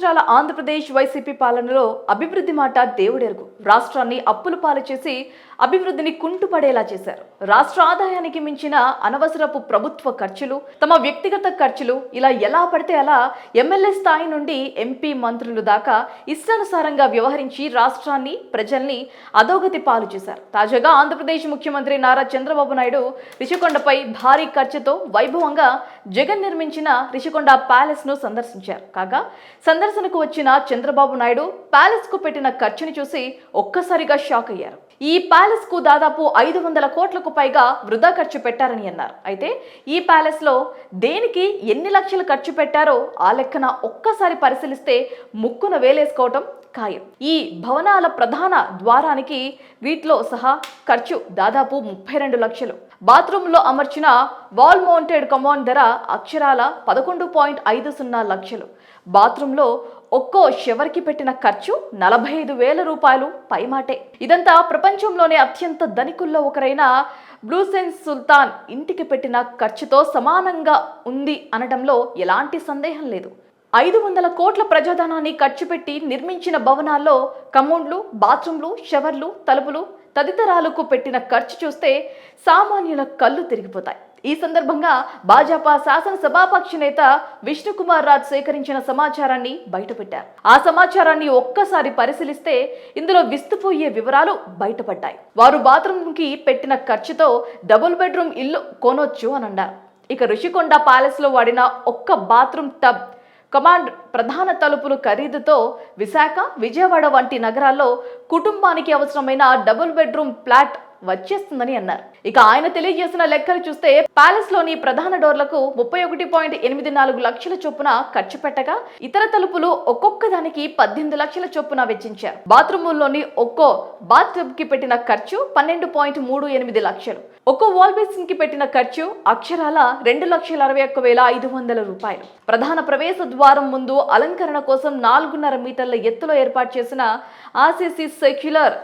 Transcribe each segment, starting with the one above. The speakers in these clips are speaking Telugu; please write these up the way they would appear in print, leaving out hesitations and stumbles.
సంవత్సరాల ఆంధ్రప్రదేశ్ వైసీపీ పాలనలో అభివృద్ధి మాట దేవుడెరుగు. రాష్ట్రాన్ని అప్పుల పాలు చేసి అభివృద్ధిని కుంటుపడేలా చేశారు. రాష్ట్ర ఆదాయానికి మించిన అనవసరపు ప్రభుత్వ ఖర్చులు, తమ వ్యక్తిగత ఖర్చులు, ఇలా ఎలా పడితే అలా ఎమ్మెల్యే స్థాయి నుండి ఎంపీ మంత్రులు దాకా ఇష్టానుసారంగా వ్యవహరించి రాష్ట్రాన్ని, ప్రజల్ని అధోగతి పాలు చేశారు. తాజాగా ఆంధ్రప్రదేశ్ ముఖ్యమంత్రి నారా చంద్రబాబు నాయుడు రిషికొండపై భారీ ఖర్చుతో వైభవంగా జగన్ నిర్మించిన రిషికొండ ప్యాలెస్ ను సందర్శించారు. కాగా సందర్శనకు వచ్చిన చంద్రబాబు నాయుడు ప్యాలెస్ కు పెట్టిన ఖర్చుని చూసి ఒక్కసారిగా షాక్ అయ్యారు. ఈ ప్యాలెస్ కు దాదాపు 500 కోట్లకు పైగా వృధా ఖర్చు పెట్టారని అన్నారు. అయితే ఈ ప్యాలెస్ లో దేనికి ఎన్ని లక్షలు ఖర్చు పెట్టారో ఆ లెక్కన ఒక్కసారి పరిశీలిస్తే ముక్కున వేలేసుకోవటం ఖాయం. ఈ భవనాల ప్రధాన ద్వారానికి వీటిలో సహా ఖర్చు దాదాపు 32 లక్షలు. బాత్రూంలో అమర్చిన వాల్ మౌంటెడ్ కమాండ్ ధర అక్షరాల 11.50 లక్షలు. బాత్రూంలో ఒక్కో షవర్కి పెట్టిన ఖర్చు 45,000 రూపాయలు పైమాటే. ఇదంతా ప్రపంచంలోనే అత్యంత ధనికుల్లో ఒకరైన బ్లూసెన్ సుల్తాన్ ఇంటికి పెట్టిన ఖర్చుతో సమానంగా ఉంది అనడంలో ఎలాంటి సందేహం లేదు. 500 కోట్ల ప్రజాధనాన్ని ఖర్చు పెట్టి నిర్మించిన భవనాల్లో కమోడ్లు, బాత్రూంలు, షవర్లు, తలుపులు తదితరాలకు పెట్టిన ఖర్చు చూస్తే సామాన్యుల కళ్ళు తిరిగిపోతాయి. ఈ సందర్భంగా భాజపా శాసనసభాపక్ష నేత విష్ణుకుమార్ రాజ్ సేకరించిన సమాచారాన్ని బయటపెట్టారు. ఆ సమాచారాన్ని ఒక్కసారి పరిశీలిస్తే ఇందులో విస్తుపోయే వివరాలు బయటపడ్డాయి. వారు బాత్రూంకి పెట్టిన ఖర్చుతో డబుల్ బెడ్రూమ్ ఇల్లు కొనొచ్చు అని అన్నారు. ఇక రిషికొండ ప్యాలెస్ లో వాడిన ఒక్క బాత్రూమ్ టబ్, కమాండ్, ప్రధాన తలుపులు ఖరీదుతో విశాఖ, విజయవాడ వంటి నగరాల్లో కుటుంబానికి అవసరమైన డబుల్ బెడ్రూమ్ ఫ్లాట్ వచ్చేస్తుందని అన్నారు. ఇక ఆయన తెలియజేసిన లెక్కలు చూస్తే ప్యాలెస్ లోని ప్రధాన డోర్లకు 31.84 లక్షల చొప్పున ఖర్చు పెట్టగా ఇతర తలుపులు ఒక్కొక్క దానికి 18 లక్షల చొప్పున వెచ్చించారు. బాత్రూముల్లోని ఒక్కో బాత్ టబ్ కి పెట్టిన ఖర్చు 12.38 లక్షలు. ఒక్కో వాల్ బేసిన్ కి పెట్టిన ఖర్చు అక్షరాల 2,61,500 రూపాయలు. ప్రధాన ప్రవేశ ద్వారం ముందు అలంకరణ కోసం 4.5 మీటర్ల ఎత్తులో ఏర్పాటు చేసిన ఆర్సీసీ సెక్యులర్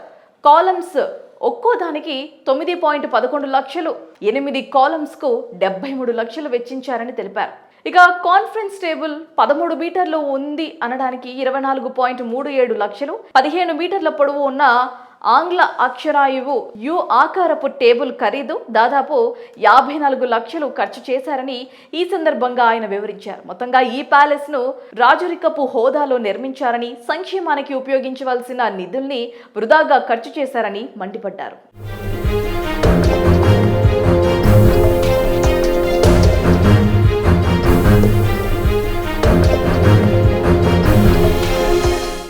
కాలమ్స్ ఒక్కో దానికి 9.11 లక్షలు. 8 కాలమ్స్ కు 73 లక్షలు వెచ్చించారని తెలిపారు. ఇక కాన్ఫరెన్స్ టేబుల్ 13 మీటర్లు ఉంది అనడానికి 24.37 లక్షలు. 15 మీటర్ల పొడవు ఉన్న ఆంగ్ల అక్షరాయువు యు ఆకారపు టేబుల్ ఖరీదు దాదాపు 54 లక్షలు ఖర్చు చేశారని ఈ సందర్భంగా ఆయన వివరించారు. మొత్తంగా ఈ ప్యాలెస్ ను రాజరికపు హోదాలో నిర్మించారని, సంక్షేమానికి ఉపయోగించవలసిన నిధుల్ని వృధాగా ఖర్చు చేశారని మండిపడ్డారు.